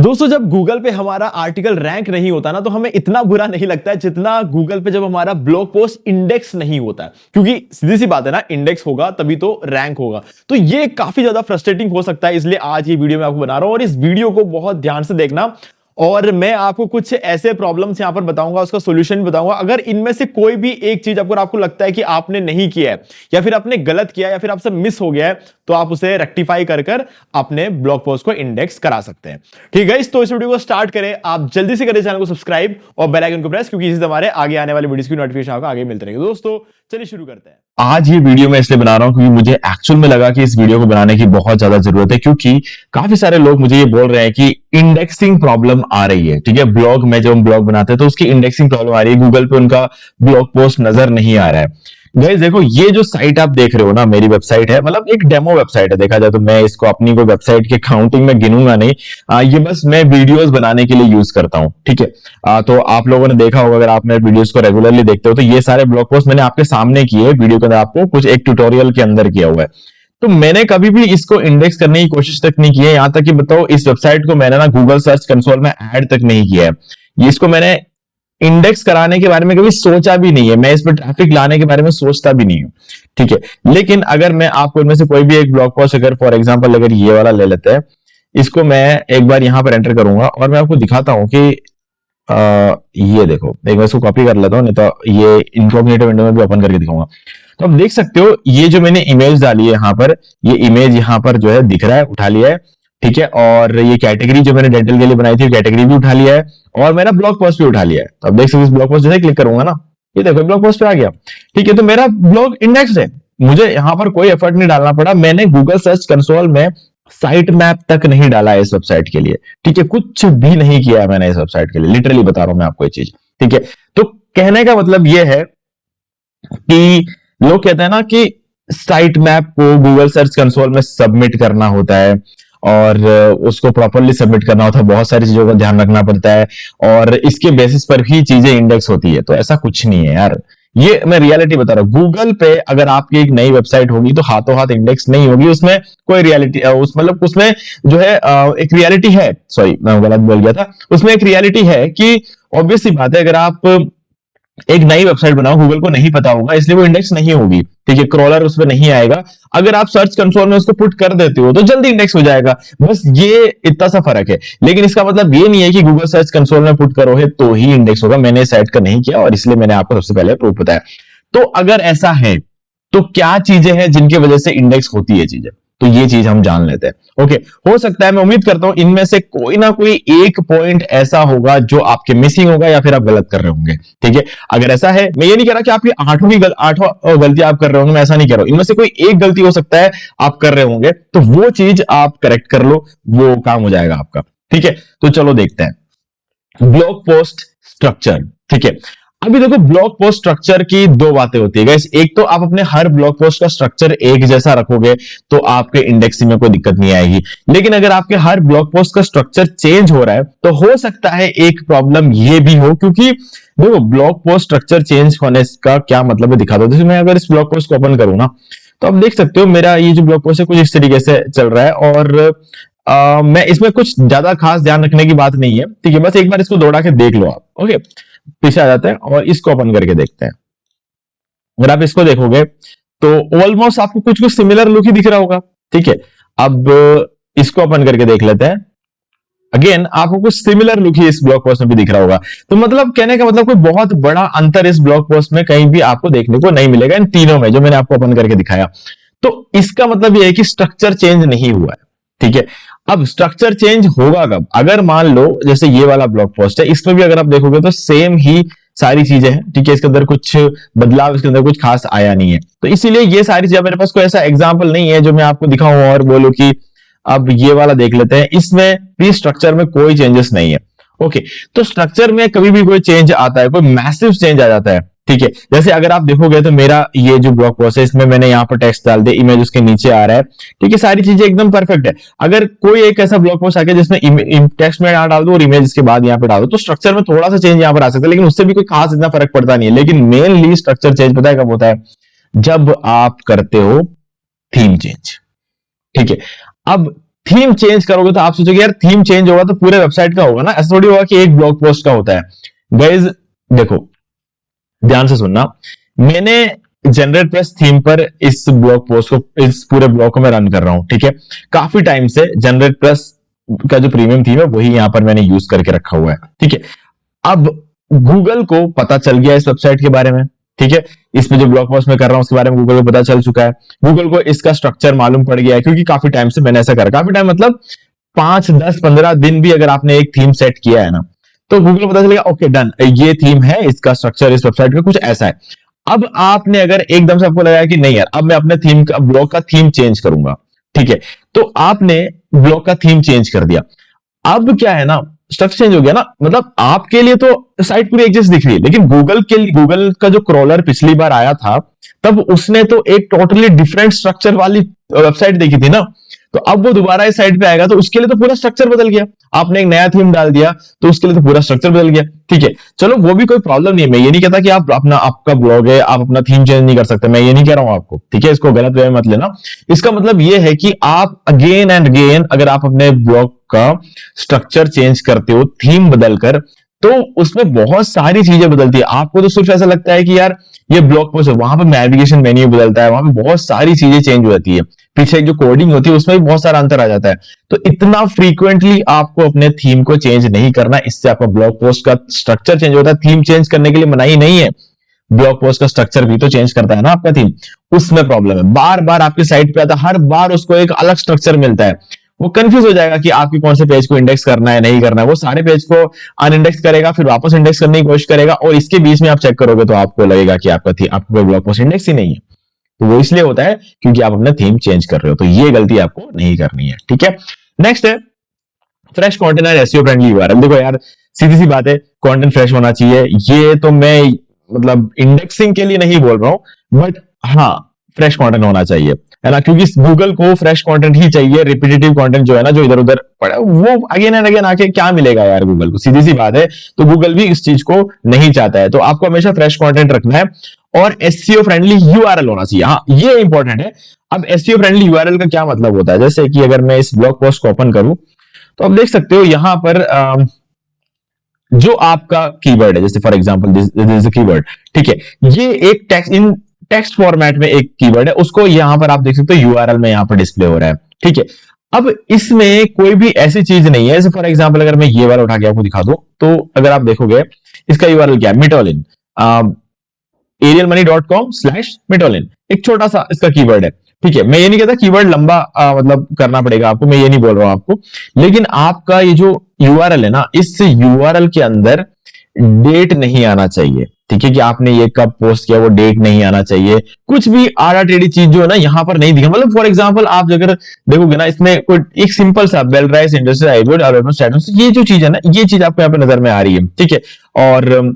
दोस्तों जब गूगल पे हमारा आर्टिकल रैंक नहीं होता ना तो हमें इतना बुरा नहीं लगता है जितना गूगल पे जब हमारा ब्लॉग पोस्ट इंडेक्स नहीं होता है, क्योंकि सीधी सी बात है ना, इंडेक्स होगा तभी तो रैंक होगा। तो ये काफी ज्यादा फ्रस्ट्रेटिंग हो सकता है, इसलिए आज ये वीडियो मैं आपको बना रहा हूं और इस वीडियो को बहुत ध्यान से देखना और मैं आपको कुछ ऐसे प्रॉब्लम्स यहां पर बताऊंगा, उसका सॉल्यूशन भी बताऊंगा। अगर इनमें से कोई भी एक चीज आपको लगता है कि आपने नहीं किया है या फिर आपने गलत किया या फिर आपसे मिस हो गया है तो आप उसे रेक्टिफाई कर अपने ब्लॉग पोस्ट को इंडेक्स करा सकते हैं। ठीक है, तो इस वीडियो को स्टार्ट करें। आप जल्दी से करें चैनल को सब्सक्राइब और बेल आइकन को प्रेस, क्योंकि इससे हमारे आगे आने वाली वीडियोस की नोटिफिकेशन आपको आगे मिलते रहेंगे। दोस्तों चलिए शुरू करते हैं। आज ये वीडियो मैं इसलिए बना रहा हूं क्योंकि मुझे एक्चुअल में लगा कि इस वीडियो को बनाने की बहुत ज्यादा जरूरत है, क्योंकि काफी सारे लोग मुझे ये बोल रहे हैं कि इंडेक्सिंग प्रॉब्लम आ रही है। ठीक है, ब्लॉग में जब हम ब्लॉग बनाते हैं तो उसकी इंडेक्सिंग प्रॉब्लम आ रही है, गूगल पे उनका ब्लॉग पोस्ट नजर नहीं आ रहा है। गाइस देखो, ये जो साइट आप देख रहे हो ना, मेरी वेबसाइट है, मतलब एक डेमो वेबसाइट है। देखा जाए तो मैं इसको अपनी कोई वेबसाइट के काउंटिंग में गिनूंगा नहीं। ये बस मैं वीडियोस बनाने के लिए यूज करता हूं। ठीक है, तो आप लोगों ने देखा होगा, अगर आप मेरे वीडियोस को रेगुलरली देखते हो तो ये सारे ब्लॉग पोस्ट मैंने आपके सामने किए, वीडियो के अंदर आपको कुछ एक ट्यूटोरियल के अंदर किया हुआ है। तो मैंने कभी भी इसको इंडेक्स करने की कोशिश तक नहीं की है। यहां तक कि बताओ, इस वेबसाइट को मैंने ना गूगल सर्च कंसोल में ऐड तक नहीं किया है। इसको मैंने इंडेक्स कराने के बारे में कभी सोचा भी नहीं है, मैं इस पर ट्रैफिक लाने के बारे में सोचता भी नहीं हूं। ठीक है, लेकिन अगर मैं आपको इनमें से कोई भी एक ब्लॉग पोस्ट, अगर फॉर एग्जांपल अगर ये वाला ले लेते हैं, इसको मैं एक बार यहां पर एंटर करूंगा और मैं आपको दिखाता हूं कि ये देखो, एक बार इसको कॉपी कर लेता हूं, नहीं तो ये इनकॉग्निटो विंडो में भी ओपन करके दिखाऊंगा। तो आप देख सकते हो, ये जो मैंने इमेज डाली है यहाँ पर, ये इमेज यहाँ पर जो है दिख रहा है, उठा लिया है। ठीक है, और ये कैटेगरी जो मैंने डेंटल के लिए बनाई थी, कैटेगरी भी उठा लिया है और मेरा ब्लॉग पोस्ट भी उठा लिया है। तो आप देख सकते हो, इस ब्लॉग पोस्ट जैसे क्लिक करूंगा ना, ये देखो ब्लॉग पोस्ट पे आ गया। ठीक है, तो मेरा ब्लॉग इंडेक्स है, मुझे यहाँ पर कोई एफर्ट नहीं डालना पड़ा। मैंने गूगल सर्च कंसोल में साइट मैप तक नहीं डाला है इस वेबसाइट के लिए। ठीक है, कुछ भी नहीं किया है मैंने इस वेबसाइट के लिए, लिटरली बता रहा हूं मैं आपको ये चीज। ठीक है, तो कहने का मतलब ये है कि लोग कहते हैं ना कि साइट मैप को गूगल सर्च कंसोल में सबमिट करना होता है और उसको प्रॉपरली सबमिट करना होता है, बहुत सारी चीजों का ध्यान रखना पड़ता है और इसके बेसिस पर ही चीजें इंडेक्स होती है। तो ऐसा कुछ नहीं है यार, ये मैं रियलिटी बता रहा हूं। गूगल पे अगर आपकी एक नई वेबसाइट होगी तो हाथों हाथ इंडेक्स नहीं होगी, उसमें कोई रियलिटी मतलब उसमें जो है एक रियलिटी है, सॉरी मैं गलत बोल गया था, उसमें एक रियलिटी है कि ऑब्वियस सी बात है, अगर आप एक नई वेबसाइट बनाओ, गूगल को नहीं पता होगा इसलिए वो इंडेक्स नहीं होगी। ठीक है, क्रॉलर उसमें नहीं आएगा। अगर आप सर्च कंसोल में उसको पुट कर देते हो तो जल्दी इंडेक्स हो जाएगा, बस ये इतना सा फर्क है। लेकिन इसका मतलब ये नहीं है कि गूगल सर्च कंसोल में पुट करोगे तो ही इंडेक्स होगा। मैंने साइट का नहीं किया और इसलिए मैंने आपको सबसे पहले प्रूफ बताया। तो अगर ऐसा है तो क्या चीजें हैं जिनकी वजह से इंडेक्स होती है चीजें, तो ये चीज हम जान लेते हैं। ओके, हो सकता है, मैं उम्मीद करता हूं इनमें से कोई ना कोई एक पॉइंट ऐसा होगा जो आपके मिसिंग होगा या फिर आप गलत कर रहे होंगे। ठीक है, अगर ऐसा है, मैं ये नहीं कह रहा कि आपकी आठवां गलती आप कर रहे होंगे, मैं ऐसा नहीं कह रहा हूं। इनमें से कोई एक गलती हो सकता है आप कर रहे होंगे, तो वो चीज आप करेक्ट कर लो, वो काम हो जाएगा आपका। ठीक है, तो चलो देखते हैं ब्लॉग पोस्ट स्ट्रक्चर। ठीक है, अभी देखो, ब्लॉग पोस्ट स्ट्रक्चर की दो बातें होती है गाइस। एक तो आप अपने हर ब्लॉग पोस्ट का स्ट्रक्चर एक जैसा रखोगे तो आपके इंडेक्सिंग में कोई दिक्कत नहीं आएगी। लेकिन अगर आपके हर ब्लॉग पोस्ट का स्ट्रक्चर चेंज हो रहा है तो हो सकता है एक प्रॉब्लम ये भी हो, क्योंकि देखो ब्लॉग पोस्ट स्ट्रक्चर चेंज होने का क्या मतलब है दिखा दो। जैसे मैं अगर इस ब्लॉग पोस्ट को ओपन करूं ना, तो आप देख सकते हो मेरा ये जो ब्लॉग पोस्ट है कुछ इस तरीके से चल रहा है और मैं इसमें कुछ ज्यादा खास ध्यान रखने की बात नहीं है। ठीक है, बस एक बार इसको दौड़ा के देख लो आप। ओके, पीछे आ जाते हैं और इसको ओपन करके देखते हैं। अगर आप इसको देखोगे तो ऑलमोस्ट आपको कुछ कुछ सिमिलर लुक ही दिख रहा होगा। ठीक है, अब इसको ओपन करके देख लेते हैं। अगेन आपको कुछ सिमिलर लुक ही इस ब्लॉग पोस्ट में भी दिख रहा होगा। तो मतलब कहने का मतलब कोई बहुत बड़ा अंतर इस ब्लॉग पोस्ट में कहीं भी आपको देखने को नहीं मिलेगा, इन तीनों में जो मैंने आपको ओपन करके दिखाया। तो इसका मतलब यह है कि स्ट्रक्चर चेंज नहीं हुआ है। ठीक है, अब स्ट्रक्चर चेंज होगा कब? अगर मान लो जैसे ये वाला ब्लॉग पोस्ट है, इसमें भी अगर आप देखोगे तो सेम ही सारी चीजें हैं। ठीक है, इसके अंदर कुछ बदलाव, इसके अंदर कुछ खास आया नहीं है। तो इसीलिए ये सारी चीजें, मेरे पास कोई ऐसा एग्जांपल नहीं है जो मैं आपको दिखाऊं और बोलूं कि अब ये वाला देख लेते हैं, इसमें भी स्ट्रक्चर में कोई चेंजेस नहीं है। ओके, तो स्ट्रक्चर में कभी भी कोई चेंज आता है, कोई मैसिव चेंज आ जाता है। ठीक है, जैसे अगर आप देखोगे तो मेरा ये जो ब्लॉग पोस्ट है, इसमें मैंने यहाँ पर टेक्स्ट डाल दिया, इमेज उसके नीचे आ रहा है। ठीक है, सारी चीजें एकदम परफेक्ट है। अगर कोई एक ऐसा ब्लॉग पोस्ट आके जिसमें टेक्स्ट में यहाँ डाल दो और इमेज इसके बाद यहाँ पे डाल दो, तो स्ट्रक्चर में थोड़ा सा चेंज यहाँ पर आ सकता है, लेकिन उससे भी कोई खास इतना फर्क पड़ता नहीं है। लेकिन मेनली स्ट्रक्चर चेंज पता है कब होता है? जब आप करते हो थीम चेंज। ठीक है, अब थीम चेंज करोगे तो आप सोचोगे यार थीम चेंज होगा तो पूरे वेबसाइट का होगा ना, ऐसा थोड़ी होगा कि एक ब्लॉग पोस्ट का होता है। गाइज देखो, ध्यान से सुनना, मैंने जनरेट प्लस थीम पर इस ब्लॉग पोस्ट को, इस पूरे ब्लॉग को मैं रन कर रहा हूं, ठीक है। काफी टाइम से जनरेट प्लस का जो प्रीमियम थीम है वही यहां पर मैंने यूज करके रखा हुआ है, ठीक है। अब गूगल को पता चल गया इस वेबसाइट के बारे में, ठीक है। इसमें जो ब्लॉग पोस्ट में कर रहा हूं उसके बारे में गूगल को पता चल चुका है, गूगल को इसका स्ट्रक्चर मालूम पड़ गया है, क्योंकि काफी टाइम से मैंने ऐसा करा, काफी टाइम मतलब 5, 10, 15 दिन भी अगर आपने एक थीम सेट किया है ना, तो गूगल को पता चलेगा ओके डन, ये थीम है, इसका स्ट्रक्चर इस वेबसाइट का कुछ ऐसा है। अब आपने अगर एकदम से आपको लगा कि नहीं यार अब मैं अपने थीम का, ब्लॉग का थीम चेंज करूंगा, ठीक है, तो आपने ब्लॉग का थीम चेंज कर दिया। अब क्या है ना, स्ट्रक्चर चेंज हो गया ना, मतलब आपके लिए तो साइट पूरी एक जैसी दिख रही है, लेकिन गूगल का जो क्रॉलर पिछली बार आया था तब उसने तो एक टोटली डिफरेंट स्ट्रक्चर वाली वेबसाइट देखी थी ना, तो अब वो दोबारा इस साइट पे आएगा तो उसके लिए तो पूरा स्ट्रक्चर बदल गया। आपने एक नया थीम डाल दिया तो उसके लिए तो पूरा स्ट्रक्चर बदल गया, ठीक है। चलो वो भी कोई प्रॉब्लम नहीं है, मैं ये नहीं कहता कि आप अपना, आपका ब्लॉग है आप अपना थीम चेंज नहीं कर सकते, मैं ये नहीं कह रहा हूं आपको, ठीक है, इसको गलत वे में मत लेना। इसका मतलब ये है कि आप अगेन एंड अगेन अगर आप अपने ब्लॉग का स्ट्रक्चर चेंज करते हो थीम बदलकर, तो उसमें बहुत सारी चीजें बदलती है। आपको तो सिर्फ ऐसा लगता है कि यार ये ब्लॉग पोस्ट है, वहां पर नेविगेशन मेन्यू बदलता है, वहां पे बहुत सारी चीजें चेंज हो जाती है, पीछे जो कोडिंग होती है उसमें भी बहुत सारा अंतर आ जाता है। तो इतना फ्रीक्वेंटली आपको अपने थीम को चेंज नहीं करना, इससे आपका ब्लॉग पोस्ट का स्ट्रक्चर चेंज होता है। थीम चेंज करने के लिए मनाही नहीं है, ब्लॉग पोस्ट का स्ट्रक्चर भी तो चेंज करता है ना आपका थीम, उसमें प्रॉब्लम है। बार बार आपकी साइट पे आता है, हर बार उसको एक अलग स्ट्रक्चर मिलता है, वो कंफ्यूज हो जाएगा कि आपकी कौन से पेज को इंडेक्स करना है नहीं करना है, वो सारे पेज को अनइंडेक्स करेगा, फिर वापस इंडेक्स करने की कोशिश करेगा, और इसके बीच में आप चेक करोगे तो आपको लगेगा कि आपका कोई ब्लॉग पोस्ट इंडेक्स ही नहीं है। तो वो इसलिए होता है क्योंकि आप अपना थीम चेंज कर रहे हो, तो ये गलती आपको नहीं करनी है, ठीक है। नेक्स्ट है फ्रेश कंटेंट और एसईओ फ्रेंडली यूआरएल। देखो यार सीधी सी बात है, कंटेंट फ्रेश होना चाहिए, ये तो मैं मतलब इंडेक्सिंग के लिए नहीं बोल रहा हूं, बट हाँ फ्रेश कंटेंट होना चाहिए, है ना, क्योंकि गूगल को फ्रेश कंटेंट ही चाहिए। रिपीटेटिव कंटेंट जो है ना, जो इधर उधर पड़ा वो अगेन एंड अगेन आके क्या मिलेगा यार गूगल को, सीधी सी बात है। तो गूगल भी इस चीज को नहीं चाहता है, तो आपको हमेशा फ्रेश कंटेंट रखना है और एसईओ फ्रेंडली यूआरएल होना चाहिए। हाँ ये इंपॉर्टेंट है। अब एसईओ फ्रेंडली यूआरएल का क्या मतलब होता है, जैसे कि अगर मैं इस ब्लॉग पोस्ट को ओपन करूं तो आप देख सकते हो यहां पर जो आपका कीवर्ड है, जैसे for example this is a keyword, ठीक है, ये एक टेक्स्ट इन टेक्स्ट फॉर्मेट में एक कीवर्ड है, उसको यहां पर आप देख सकते हो यूआरएल में यहां पर डिस्प्ले हो रहा है, ठीक है। अब इसमें कोई भी ऐसी चीज नहीं है, जैसे फॉर एग्जांपल अगर मैं ये वाला उठा के आपको दिखा दूं, तो अगर आप देखोगे इसका यूआरएल क्या है, मिटोलिन arielmoney.com/मिटोलिन, एक छोटा सा इसका कीवर्ड है, ठीक है। मैं ये नहीं कहता कीवर्ड लंबा मतलब करना पड़ेगा आपको, मैं ये नहीं बोल रहा हूं आपको, लेकिन आपका ये जो यूआरएल है ना, इस यूआरएल के अंदर डेट नहीं आना चाहिए, ठीक है, कि आपने ये कब पोस्ट किया वो डेट नहीं आना चाहिए। कुछ भी आड़ा टेढ़ी चीज जो है ना यहाँ पर नहीं दिखा, मतलब फॉर एग्जांपल आप अगर देखोगे ना, इसमें कोई एक सिंपल सा बेलराइस इंडस्ट्रियल हाईवे, ये जो चीज है ना, ये चीज आपको यहाँ पे नजर में आ रही है, ठीक है। और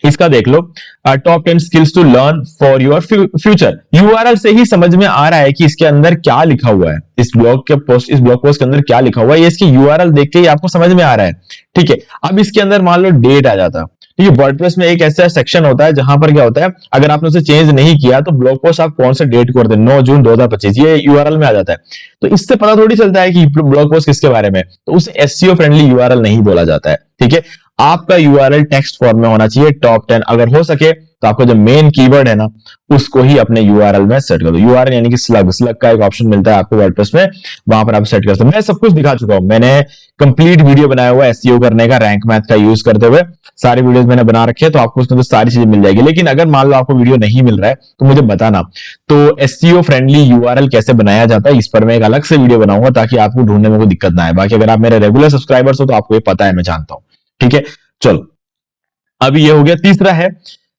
इसका देख लो top 10 skills to learn for your future, URL से ही समझ में आ रहा है कि इसके अंदर क्या लिखा हुआ है, इस ब्लॉग पोस्ट के अंदर क्या लिखा हुआ है, ये इसकी यूआरएल देख के ही आपको समझ में आ रहा है, ठीक है। अब इसके अंदर मान लो डेट आ जाता, ठीक है, वर्डप्रेस में एक ऐसा सेक्शन होता है जहां पर क्या होता है, अगर आपने उसे चेंज नहीं किया तो ब्लॉग पोस्ट आप कौन से डेट को करते हैं, 9 जून 2025, ये यूआरएल में आ जाता है। तो इससे पता थोड़ी चलता है कि ब्लॉग पोस्ट किसके बारे में, तो उसे एसईओ फ्रेंडली यूआरएल नहीं बोला जाता है, ठीक है। आपका यूआरएल टेक्स्ट फॉर्म में होना चाहिए, टॉप 10, अगर हो सके तो आपको जो मेन कीवर्ड है ना उसको ही अपने यूआरएल में सेट कर दो। यूआरएल यानी कि स्लग का एक ऑप्शन मिलता है आपको वर्डप्रेस में, वहां पर आप सेट कर सकते हो। मैं सब कुछ दिखा चुका हूं, मैंने कंप्लीट वीडियो बनाया हुआ है एसईओ करने का, रैंक मैथ का यूज करते हुए सारी वीडियोस मैंने बना रखे हैं, तो आपको उसमें तो सारी चीजें मिल जाएगी। लेकिन अगर मान लो आपको वीडियो नहीं मिल रहा है तो मुझे बताना, तो एसईओ फ्रेंडली यूआरएल कैसे बनाया जाता है इस पर मैं एक अलग से वीडियो बनाऊंगा, ताकि आपको ढूंढने में कोई दिक्कत ना आए। बाकी अगर आप मेरे रेगुलर सब्सक्राइबर्स हो तो आपको ये पता है, मैं जानता हूं, ठीक है। चलो अभी ये हो गया। तीसरा है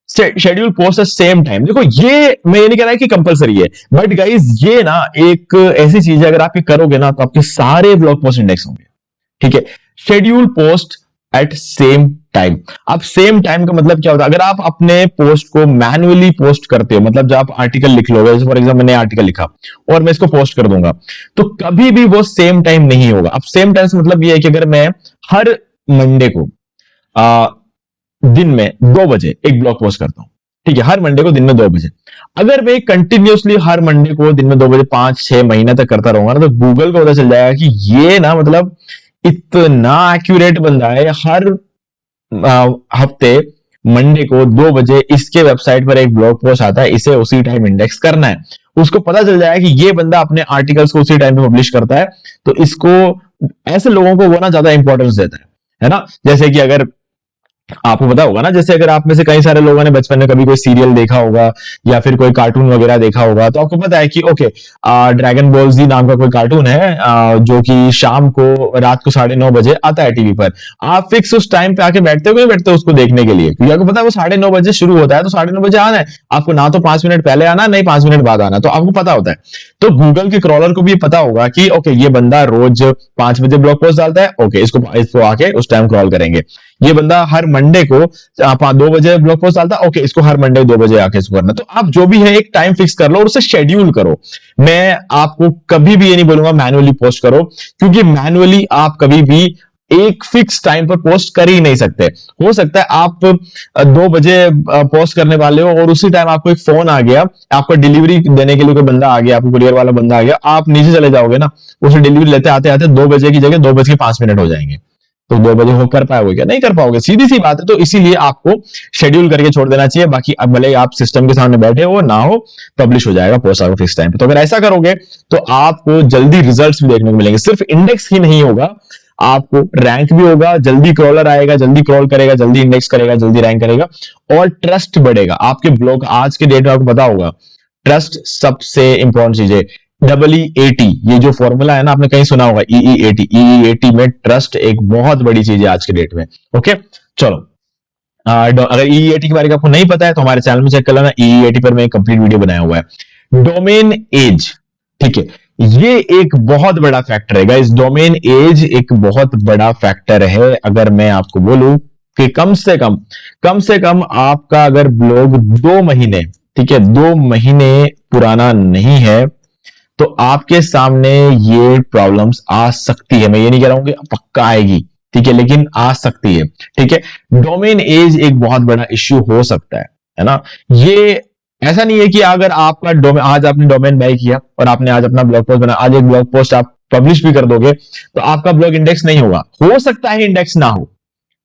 schedule post at same time. देखो ये मैं ये नहीं कह रहा कि कंपलसरी है, बट गाइज ये ना एक ऐसी चीज है, अगर आप ये करोगे ना तो आपके सारे ब्लॉग पोस्ट इंडेक्स होंगे, ठीक है। Schedule post at same time. अब सेम टाइम का मतलब क्या होता है, अगर आप अपने पोस्ट को मैन्युअली पोस्ट करते हो, मतलब जब आप आर्टिकल लिख लोगे, जैसे फॉर एग्जाम्पल मैंने आर्टिकल लिखा और मैं इसको पोस्ट कर दूंगा, तो कभी भी वो सेम टाइम नहीं होगा। अब सेम टाइम से मतलब ये है कि अगर मैं हर मंडे को दिन में 2 बजे एक ब्लॉग पोस्ट करता हूं, ठीक है, हर मंडे को दिन में 2 बजे। अगर मैं कंटिन्यूअसली हर मंडे को दिन में 2 बजे 5-6 महीने तक करता रहूंगा ना, तो गूगल को पता चल जाएगा कि ये ना मतलब इतना एक्यूरेट बंदा है। हर हफ्ते मंडे को 2 बजे इसके वेबसाइट पर एक ब्लॉग पोस्ट आता है, इसे उसी टाइम इंडेक्स करना है। उसको पता चल जाएगा कि ये बंदा अपने आर्टिकल्स को उसी टाइम पे पब्लिश करता है, तो इसको, ऐसे लोगों को वो ना ज्यादा इंपॉर्टेंस देता है ना। जैसे कि अगर आपको पता होगा ना, जैसे अगर आप में से कई सारे लोगों ने बचपन में कभी कोई सीरियल देखा होगा या फिर कोई कार्टून वगैरह देखा होगा, तो आपको पता है कि ओके, ड्रैगन बॉल जी नाम का कोई कार्टून है जो कि शाम को, रात को 9:30 बजे आता है टीवी पर। आप फिक्स उस टाइम पे आके बैठते हो, क्यों बैठते हो उसको देखने के लिए? क्योंकि आपको पता है वो 9:30 बजे शुरू होता है, तो 9:30 बजे आना है आपको, ना तो 5 मिनट पहले आना, नहीं 5 मिनट बाद आना, तो आपको पता होता है। तो गूगल के क्रॉलर को भी पता होगा कि ओके, ये बंदा रोज 5 बजे ब्लॉग पोस्ट डालता है, ओके इसको आके उस टाइम क्रॉल करेंगे। ये बंदा हर मंडे को 2 बजे ब्लॉग पोस्ट डालता है, ओके इसको हर मंडे 2 बजे आके इसको करना। तो आप जो भी है एक टाइम फिक्स कर लो और उसे शेड्यूल करो। मैं आपको कभी भी ये नहीं बोलूंगा मैनुअली पोस्ट करो, क्योंकि मैनुअली आप कभी भी एक फिक्स टाइम पर पोस्ट कर ही नहीं सकते। हो सकता है आप 2 बजे पोस्ट करने वाले हो और उसी टाइम आपको एक फोन आ गया, आपको डिलीवरी देने के लिए कोई बंदा आ गया, आपको कुरियर वाला बंदा आ गया, आप नीचे चले जाओगे ना, उसे डिलीवरी लेते आते आते 2 बजे की जगह 2:05 हो जाएंगे। तो 2 बजे हो कर पाओगे क्या? नहीं कर पाओगे, सीधी सी बात है। तो इसीलिए आपको शेड्यूल करके छोड़ देना चाहिए। बाकी अब भले आप सिस्टम के सामने बैठे हो ना हो, पब्लिश हो जाएगा पोस्ट आपको फिक्स टाइम पे। तो अगर ऐसा करोगे तो आपको जल्दी रिजल्ट्स भी देखने को मिलेंगे। सिर्फ इंडेक्स ही नहीं होगा, आपको रैंक भी होगा, जल्दी क्रॉलर आएगा, जल्दी क्रॉल करेगा, जल्दी इंडेक्स करेगा, जल्दी रैंक करेगा और ट्रस्ट बढ़ेगा आपके ब्लॉग। आज के डेट में आपको पता होगा ट्रस्ट सबसे इंपॉर्टेंट चीज है। EEAT, ये जो फॉर्मूला है ना, आपने कहीं सुना होगा, EEAT में ट्रस्ट एक बहुत बड़ी चीज है आज के डेट में। ओके, चलो, अगर EEAT के बारे में आपको नहीं पता है तो हमारे चैनल में चेक कर लेना, EEAT पर मैं एक कंप्लीट वीडियो बनाया हुआ है। डोमेन एज, ठीक है, ये एक बहुत बड़ा फैक्टर है गाइस। डोमेन एज एक बहुत बड़ा फैक्टर है। अगर मैं आपको बोलूं कि कम से कम आपका अगर ब्लॉग 2 महीने, ठीक है, 2 महीने पुराना नहीं है, तो आपके सामने ये प्रॉब्लम्स आ सकती है। मैं ये नहीं कह रहा हूं कि पक्का आएगी, ठीक है, लेकिन आ सकती है, ठीक है। डोमेन एज एक बहुत बड़ा इश्यू हो सकता है ना। ये ऐसा नहीं है कि अगर आपका डोमेन, आज आपने डोमेन बाय किया और आपने आज अपना ब्लॉग पोस्ट बनाया, आज एक ब्लॉग पोस्ट आप पब्लिश भी कर दोगे तो आपका ब्लॉग इंडेक्स नहीं होगा। हो सकता है इंडेक्स ना हो,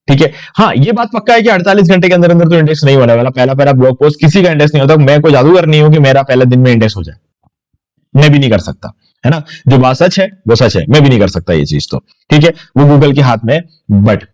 ठीक है। हाँ, ये बात पक्का है कि 48 घंटे के अंदर अंदर तो इंडेक्स नहीं होने वाला। पहला ब्लॉग पोस्ट किसी का इंडेक्स नहीं होता। मैं कोई जादूगर नहीं हूं कि मेरा पहले दिन में इंडेक्स हो जाए, मैं भी नहीं कर सकता, है ना। जो बात सच है वो सच है, मैं भी नहीं कर सकता ये चीज, तो ठीक है, वो गूगल के हाथ में। बट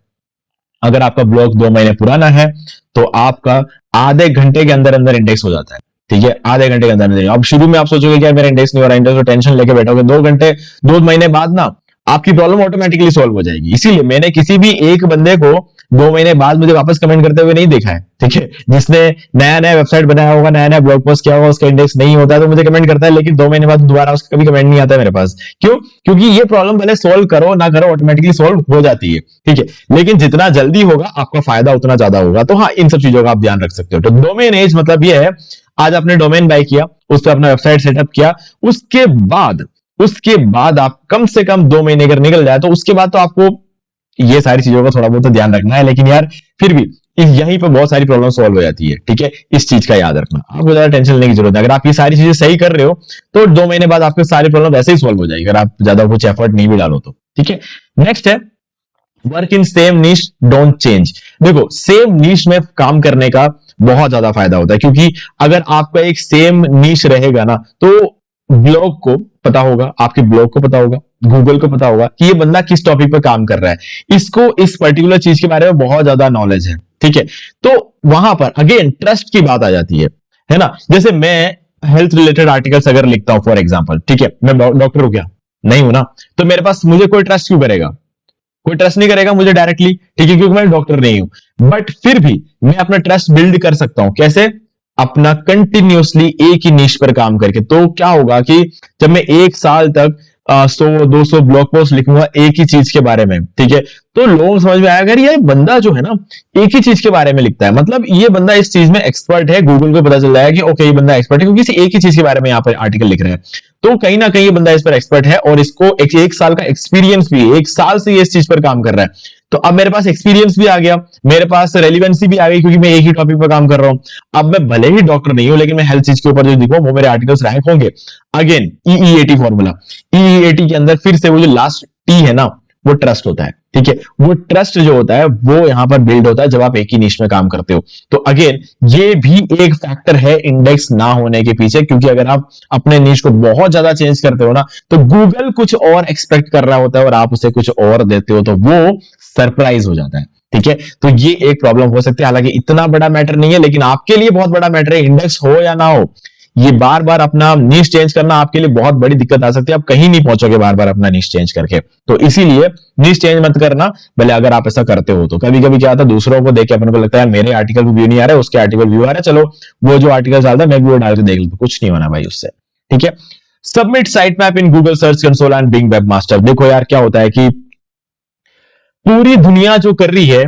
अगर आपका ब्लॉग 2 महीने पुराना है तो आपका आधे घंटे के अंदर अंदर इंडेक्स हो जाता है, ठीक है, आधे घंटे के अंदर अंदर। अब शुरू में आप सोचोगे क्या मेरा इंडेक्स नहीं हो रहा, इंडेक्स, तो टेंशन लेके बैठोगे। 2 महीने बाद ना आपकी प्रॉब्लम ऑटोमेटिकली सॉल्व हो जाएगी। इसीलिए मैंने किसी भी एक बंदे को 2 महीने बाद मुझे वापस कमेंट करते हुए नहीं देखा है, ठीक है। जिसने नया वेबसाइट बनाया होगा, नया ब्लॉग पोस्ट किया होगा, उसका इंडेक्स नहीं होता है तो मुझे कमेंट करता है, लेकिन 2 महीने बाद दोबारा उसका कभी कमेंट नहीं आता है मेरे पास। क्यों? क्योंकि ये प्रॉब्लम भले सोल्व करो ना करो, ऑटोमेटिकली सोल्व हो जाती है, ठीक है। लेकिन जितना जल्दी होगा आपका फायदा उतना ज्यादा होगा। तो हाँ, इन सब चीजों का आप ध्यान रख सकते हो। तो डोमेन एज मतलब ये है, आज आपने डोमेन बाय किया, उस पर अपना वेबसाइट सेटअप किया, उसके बाद आप कम से कम 2 महीने अगर निकल जाए तो उसके बाद तो आपको ये सारी चीजों का थोड़ा बहुत तो ध्यान रखना है। लेकिन यार फिर भी यहीं पर बहुत सारी प्रॉब्लम सॉल्व हो जाती है, ठीक है। इस चीज का याद रखना, आपको ज्यादा टेंशन लेने की जरूरत है। अगर आप ये सारी चीजें सही कर रहे हो तो 2 महीने बाद आपके सारी प्रॉब्लम वैसे ही सॉल्व हो जाएगी, अगर आप ज्यादा कुछ एफर्ट नहीं भी डालो तो, ठीक है। नेक्स्ट है work in same niche, don't change. देखो, सेम नीश में काम करने का बहुत ज्यादा फायदा होता है, क्योंकि अगर आपका एक सेम नीश रहेगा ना तो ब्लॉग को पता होगा, आपके ब्लॉग को पता होगा, गूगल को पता होगा कि ये बंदा किस टॉपिक पर काम कर रहा है, इसको इस पर्टिकुलर चीज के बारे में बहुत ज्यादा नॉलेज है, ठीक है। तो वहां पर अगेन ट्रस्ट की बात आ जाती है ना। जैसे मैं हेल्थ रिलेटेड आर्टिकल्स अगर लिखता हूं फॉर एग्जाम्पल, ठीक है, मैं डॉक्टर हूं क्या? नहीं हूं ना, तो मेरे पास, मुझे कोई ट्रस्ट क्यों करेगा? कोई ट्रस्ट नहीं करेगा मुझे डायरेक्टली, ठीक है, क्योंकि मैं डॉक्टर नहीं हूं। बट फिर भी मैं अपना ट्रस्ट बिल्ड कर सकता हूं। कैसे? अपना कंटिन्यूअसली एक ही निश पर काम करके। तो क्या होगा कि जब मैं 1 साल तक 100-200 ब्लॉग पोस्ट लिखूंगा एक ही चीज के बारे में, ठीक है, तो लोग समझ में आएगा ये बंदा जो है ना एक ही चीज के बारे में लिखता है, मतलब ये बंदा इस चीज में एक्सपर्ट है। गूगल को पता चल जाएगा कि ओके ये बंदा एक्सपर्ट है क्योंकि एक ही चीज के बारे में यहाँ पर आर्टिकल लिख रहा है। तो कहीं ना कहीं ये बंदा इस पर एक्सपर्ट है और इसको एक साल का एक्सपीरियंस भी है, 1 साल से ये इस चीज पर काम कर रहा है। तो अब मेरे पास एक्सपीरियंस भी आ गया, मेरे पास रेलिवेंसी भी आ गई, क्योंकि मैं एक ही टॉपिक पर काम कर रहा हूं। अब मैं भले ही डॉक्टर नहीं हूं, लेकिन मैं हेल्थ चीज के ऊपर जो दिखूं वो मेरे आर्टिकल्स रैंक होंगे। अगेन ईईएटी फॉर्मूला, ईईएटी के अंदर फिर से वो जो लास्ट टी है ना, वो ट्रस्ट होता है। ठीक है, वो ट्रस्ट जो होता है वो यहां पर बिल्ड होता है जब आप एक ही निश में काम करते हो। तो अगेन ये भी एक फैक्टर है इंडेक्स ना होने के पीछे, क्योंकि अगर आप अपने निश को बहुत ज्यादा चेंज करते हो ना, तो गूगल कुछ और एक्सपेक्ट कर रहा होता है और आप उसे कुछ और देते हो, तो वो सरप्राइज हो जाता है। ठीक है, तो ये एक प्रॉब्लम हो सकती है। हालांकि इतना बड़ा मैटर नहीं है, लेकिन आपके लिए बहुत बड़ा मैटर है, इंडेक्स हो या ना हो। ये बार बार अपना निश चेंज करना आपके लिए बहुत बड़ी दिक्कत आ सकती है, आप कहीं नहीं पहुंचोगे बार बार अपना निश चेंज करके। तो इसीलिए निश चेंज मत करना, भले अगर आप ऐसा करते हो तो। कभी कभी क्या होता है, दूसरों को देख के अपने को लगता है मेरे आर्टिकल को व्यू नहीं आ रहा है, उसके आर्टिकल व्यू आ रहा है, चलो वो जो आर्टिकल डालता है मैं भी वो डाल के देख लेता हूं, कुछ नहीं होना भाई उससे। ठीक है, submit site map in Google search console and Bing webmaster. देखो यार क्या होता है कि पूरी दुनिया जो कर रही है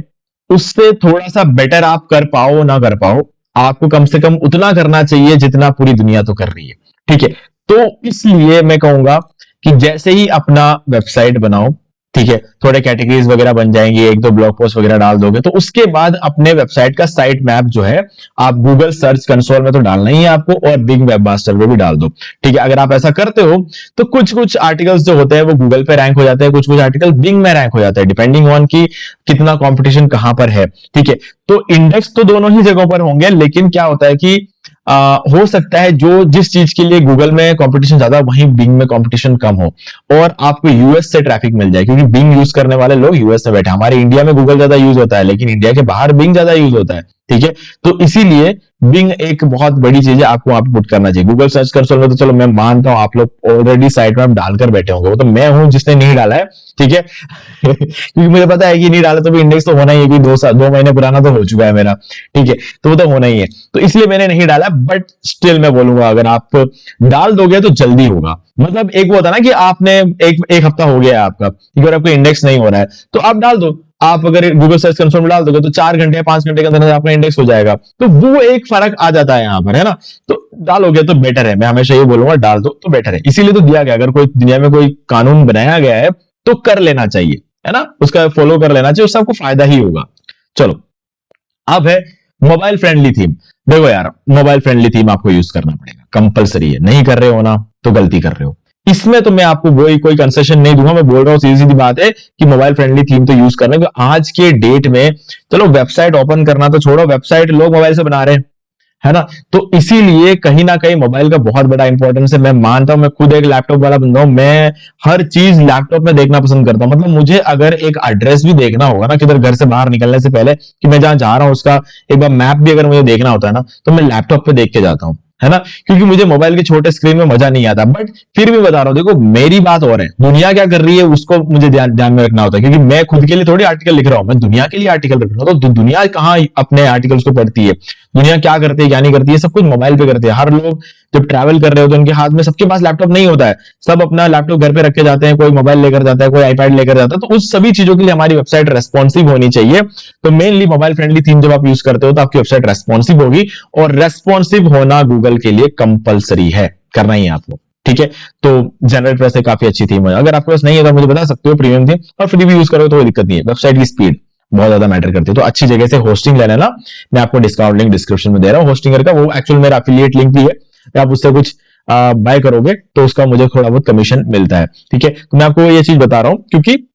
उससे थोड़ा सा बेटर आप कर पाओ ना कर पाओ, आपको कम से कम उतना करना चाहिए जितना पूरी दुनिया तो कर रही है। ठीक है, तो इसलिए मैं कहूंगा कि जैसे ही अपना वेबसाइट बनाओ, ठीक है, थोड़े कैटेगरीज वगैरह बन जाएंगे, एक दो ब्लॉग पोस्ट वगैरह डाल दोगे, तो उसके बाद अपने वेबसाइट का साइट मैप जो है आप गूगल सर्च कंसोल में तो डालना ही है आपको, और बिंग वेबमास्टर में भी डाल दो। ठीक है, अगर आप ऐसा करते हो तो कुछ कुछ आर्टिकल्स जो होते हैं वो गूगल पे रैंक हो जाते हैं, कुछ कुछ आर्टिकल बिंग में रैंक हो जाते हैं, डिपेंडिंग ऑन की कितना कॉम्पिटिशन कहां पर है। ठीक है, तो इंडेक्स तो दोनों ही जगहों पर होंगे, लेकिन क्या होता है कि हो सकता है जो जिस चीज के लिए गूगल में कंपटीशन ज्यादा, वहीं बिंग में कंपटीशन कम हो, और आपको यूएस से ट्रैफिक मिल जाए, क्योंकि बिंग यूज करने वाले लोग यूएस में बैठे। हमारे इंडिया में गूगल ज्यादा यूज होता है, लेकिन इंडिया के बाहर बिंग ज्यादा यूज होता है। ठीक है, तो इसीलिए बिंग एक बहुत बड़ी चीज है, आपको वहां पे पुट करना चाहिए। गूगल सर्च कंसोल में तो चलो मैं मानता हूं आप लोग ऑलरेडी साइट मैप डालकर बैठे होंगे, वो तो मैं हूं जिसने नहीं डाला है। ठीक है क्योंकि मुझे पता है कि नहीं डाला तो भी इंडेक्स तो होना ही है, कि 2 महीने पुराना तो हो चुका है मेरा। ठीक है, तो वो तो होना ही है, तो इसलिए मैंने नहीं डाला। बट स्टिल मैं बोलूंगा अगर आप डाल दोगे तो जल्दी होगा। मतलब एक वो होता है ना कि आपने एक हफ्ता हो गया है आपका, अगर आपका इंडेक्स नहीं हो रहा है तो आप डाल दो। आप अगर गूगल सर्च कंसोल में डाल दोगे तो 4 घंटे 5 घंटे के अंदर आपका इंडेक्स हो जाएगा, तो वो एक फर्क आ जाता है यहाँ पर, है ना। तो डालोगे तो बेटर है, मैं हमेशा ये बोलूंगा डाल दो तो बेटर है। इसीलिए तो दिया गया, अगर कोई दुनिया में कोई कानून बनाया गया है तो कर लेना चाहिए, है ना, उसका फॉलो कर लेना चाहिए, उससे आपको फायदा ही होगा। चलो, अब है मोबाइल फ्रेंडली थीम। देखो यार, मोबाइल फ्रेंडली थीम आपको यूज करना पड़ेगा, कंपलसरी है, नहीं कर रहे हो ना तो गलती कर रहे हो। इसमें तो मैं आपको कोई कंसेशन नहीं दूंगा, मैं बोल रहा हूं सीधी सीधी बात है कि मोबाइल फ्रेंडली थीम तो यूज करना है। आज के डेट में चलो वेबसाइट ओपन करना तो छोड़ो, वेबसाइट लोग मोबाइल से बना रहे हैं, है ना। तो इसीलिए कहीं ना कहीं मोबाइल का बहुत बड़ा इंपॉर्टेंस है। मैं मानता हूं, मैं खुद एक लैपटॉप वाला बंदा हूं, मैं हर चीज लैपटॉप में देखना पसंद करता हूं। मतलब मुझे अगर एक एड्रेस भी देखना होगा ना, किधर घर से बाहर निकलने से पहले, कि मैं जहां जा रहा हूं उसका एक बार मैप भी अगर मुझे देखना होता है ना, तो मैं लैपटॉप पे देख के जाता हूं, है ना, क्योंकि मुझे मोबाइल के छोटे स्क्रीन में मजा नहीं आता। बट फिर भी बता रहा हूं, देखो मेरी बात और है, दुनिया क्या कर रही है उसको मुझे ध्यान में रखना होता है, क्योंकि मैं खुद के लिए थोड़ी आर्टिकल लिख रहा हूं, मैं दुनिया के लिए आर्टिकल लिख रहा हूं। तो दुनिया कहाँ अपने आर्टिकल्स को पढ़ती है, दुनिया क्या करती है क्या नहीं करती है, सब कुछ मोबाइल पे करती है। हर लोग जब ट्रैवल कर रहे हो तो उनके हाथ में, सबके पास लैपटॉप नहीं होता है, सब अपना लैपटॉप घर पे रख के जाते हैं, कोई मोबाइल लेकर जाता है, कोई आईपैड लेकर जाता है। तो उस सभी चीजों के लिए हमारी वेबसाइट रेस्पॉन्सिव होनी चाहिए। तो मेनली मोबाइल फ्रेंडली थीम जब आप यूज करते हो तो आपकी वेबसाइट रेस्पॉन्सिव होगी, और रेस्पॉन्सिव होना गूगल के लिए कंपलसरी है, करना ही है आपको। ठीक है, तो जनरल प्रेस से काफी अच्छी थीम है। अगर आपके पास नहीं है तो मुझे बता सकते हो, प्रीमियम थीम, और फ्री भी यूज करो तो कोई दिक्कत नहीं है। वेबसाइट की स्पीड बहुत ज्यादा मैटर करती है, तो अच्छी जगह से होस्टिंग ले लेना। मैं आपको डिस्काउंट लिंक डिस्क्रिप्शन में दे रहा हूँ होस्टिंगर का, वो एक्चुअल मेरा एफिलिएट लिंक भी है। आप उससे कुछ बाय करोगे तो उसका मुझे थोड़ा बहुत कमीशन मिलता है। ठीक है, तो मैं आपको ये चीज बता रहा हूं क्योंकि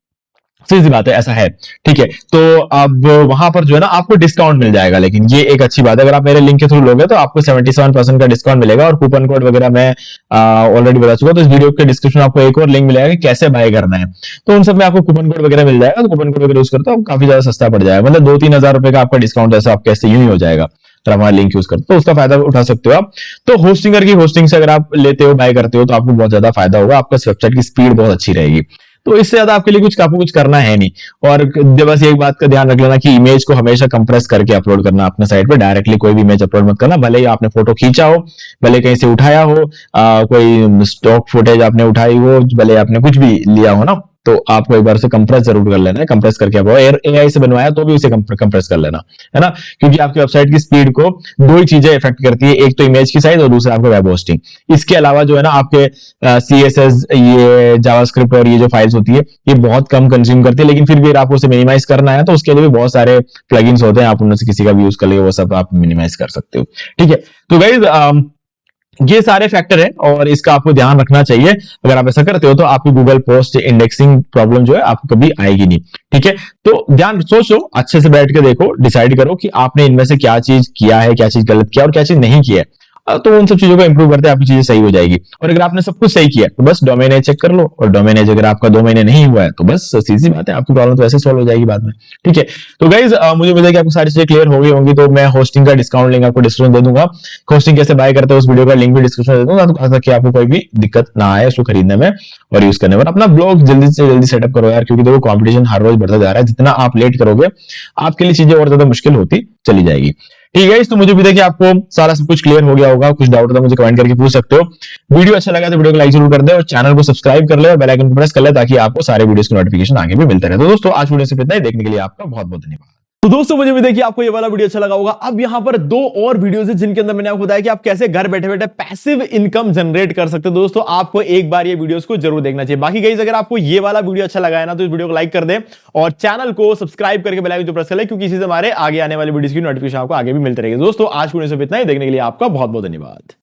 सीधी बात है, ऐसा है। ठीक है, तो अब वहां पर जो है ना आपको डिस्काउंट मिल जाएगा, लेकिन ये एक अच्छी बात है, अगर आप मेरे लिंक के थ्रू लोगे तो आपको 77% का डिस्काउंट मिलेगा, और कूपन कोड वगैरह मैं ऑलरेडी बता चुका हूं। तो इस वीडियो के डिस्क्रिप्शन में आपको एक और लिंक मिलेगा कि कैसे बाय करना है, तो उन सब में आपको कूपन कोड वगैरह मिल जाएगा। तो कूपन कोड वगैरह यूज करते हो काफी ज्यादा सस्ता पड़ जाएगा, मतलब 2-3 हजार रुपए का आपका डिस्काउंट ऐसा आपके ऐसे यूं ही हो जाएगा अगर हमारा लिंक यूज करते हो, तो उसका फायदा उठा सकते हो आप। तो होस्टिंगर की होस्टिंग से अगर आप लेते हो, बाय करते हो, तो आपको बहुत ज्यादा फायदा होगा, आपका वेबसाइट की स्पीड बहुत अच्छी रहेगी। तो इससे ज्यादा आपके लिए आपको कुछ करना है नहीं। और बस एक बात का ध्यान रख लेना कि इमेज को हमेशा कंप्रेस करके अपलोड करना अपने साइट पे, डायरेक्टली कोई भी इमेज अपलोड मत करना। भले ही आपने फोटो खींचा हो, भले कहीं से उठाया हो, कोई स्टॉक फुटेज आपने उठाई हो, भले आपने कुछ भी लिया हो ना, तो आपको एक बार से कंप्रेस जरूर कर लेना है। कंप्रेस करके आप एआई से बनवाया तो भी उसे कंप्रेस कर लेना है ना, क्योंकि आपकी वेबसाइट की स्पीड को दो ही चीजें इफेक्ट करती है, एक तो इमेज की साइज और दूसरा आपका वेब होस्टिंग। इसके अलावा जो है ना आपके सीएसएस, ये जावास्क्रिप्ट और ये जो फाइल्स होती है ये बहुत कम कंज्यूम करती है, लेकिन फिर भी आपको उसे मिनिमाइज करना है तो उसके लिए भी बहुत सारे प्लगइन्स होते हैं, आप उनमें से किसी का भी यूज कर लिए, वो सब आप मिनिमाइज कर सकते हो। ठीक है, तो गाइज ये सारे फैक्टर हैं और इसका आपको ध्यान रखना चाहिए। अगर आप ऐसा करते हो तो आपकी गूगल पोस्ट इंडेक्सिंग प्रॉब्लम जो है आपको कभी आएगी नहीं। ठीक है, तो ध्यान सोचो, अच्छे से बैठ के देखो, डिसाइड करो कि आपने इनमें से क्या चीज किया है, क्या चीज गलत किया और क्या चीज नहीं किया है। तो उन सब चीजों को इंप्रूव करते आपकी चीजें सही हो जाएगी। और अगर आपने सब कुछ सही किया तो बस डोमेन एज चेक कर लो, और डोमेन एज अगर आपका 2 महीने नहीं हुआ है तो बस सीधी बात है, आपकी प्रॉब्लम तो ऐसे सॉल्व हो जाएगी बाद में। ठीक है, तो गाइज मुझे उम्मीद है कि आपको सारी चीजें क्लियर हो गई होंगी। तो मैं होस्टिंग का डिस्काउंट लिंक आपको डिस्क्रिप्शन दे दूंगा, होस्टिंग कैसे बाय करते हैं उस वीडियो का लिंक भी डिस्क्रिप्शन दे दूंगा, ताकि आपको कोई भी दिक्कत ना आए उसको खरीदने में और यूज करने में। अपना ब्लॉग जल्दी से जल्दी सेटअप करो यार, क्योंकि देखो कंपटीशन हर रोज बढ़ता जा रहा है, जितना आप लेट करोगे आपके लिए चीजें और ज्यादा मुश्किल होती चली जाएगी। ठीक है, तो मुझे उम्मीद है कि आपको सारा सब कुछ क्लियर हो गया होगा। कुछ डाउट था मुझे कमेंट करके पूछ सकते हो। वीडियो अच्छा लगा तो वीडियो को लाइक जरूर कर दे और चैनल को सब्सक्राइब कर ले और बेल आइकन को प्रेस कर ले, ताकि आपको सारे वीडियोस की नोटिफिकेशन आगे भी मिलते रहे। तो दोस्तों आज वीडियो से इतना ही, देखने के लिए आपका बहुत बहुत धन्यवाद। तो दोस्तों मुझे भी देखिए आपको ये वाला वीडियो अच्छा लगा होगा। अब यहां पर 2 और वीडियोस हैं जिनके अंदर मैंने आपको बताया कि आप कैसे घर बैठे बैठे पैसिव इनकम जनरेट कर सकते हो। दोस्तों आपको एक बार ये वीडियोस को जरूर देखना चाहिए। बाकी गाइस अगर आपको ये वाला वीडियो अच्छा लगा है ना तो इस वीडियो को लाइक कर दें और चैनल को सब्सक्राइब करके बेल आइकन को प्रेस कर लें, क्योंकि इसी से हमारे आगे आने वाले वीडियोस की नोटिफिकेशन आपको आगे भी मिलते रहेगी। दोस्तों आज वीडियो से इतना ही, देखने के लिए आपका बहुत बहुत धन्यवाद।